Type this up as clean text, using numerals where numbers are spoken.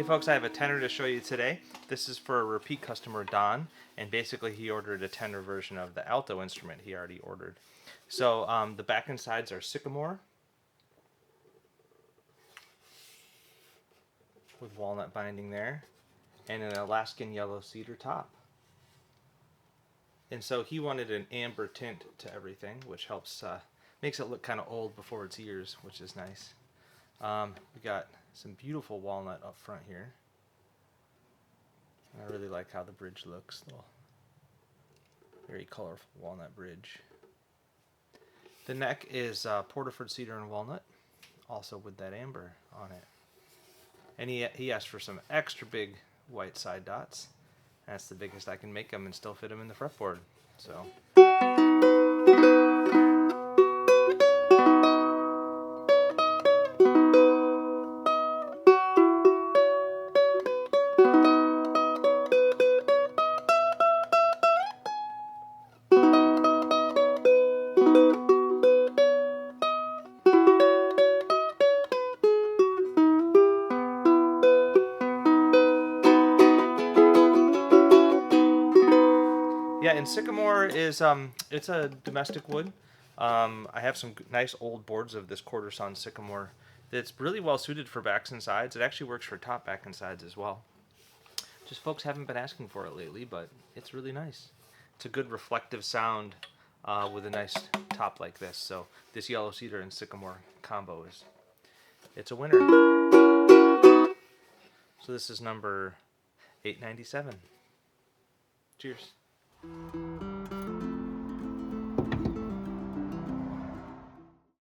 Hey folks, I have a tenor to show you today. This is for a repeat customer, Don, and basically he ordered a tenor version of the alto instrument he already ordered. So the back and sides are Sycamore with walnut binding there, and an Alaskan yellow cedar top. And so he wanted an amber tint to everything, which helps, makes it look kind of old before its ears, which is nice. We got some beautiful walnut up front here. I really like how the bridge looks, little, very colorful walnut bridge. The neck is Porterford cedar and walnut, also with that amber on it. And he asked for some extra big white side dots. That's the biggest I can make them and still fit them in the fretboard. So. Yeah, and Sycamore is it's a domestic wood. I have some nice old boards of this quarter sawn Sycamore that's really well suited for backs and sides. It actually works for top, back, and sides as well. Just folks haven't been asking for it lately, but it's really nice. It's a good reflective sound with a nice top like this. So this yellow cedar and Sycamore combo it's a winner. So this is number 897. Cheers.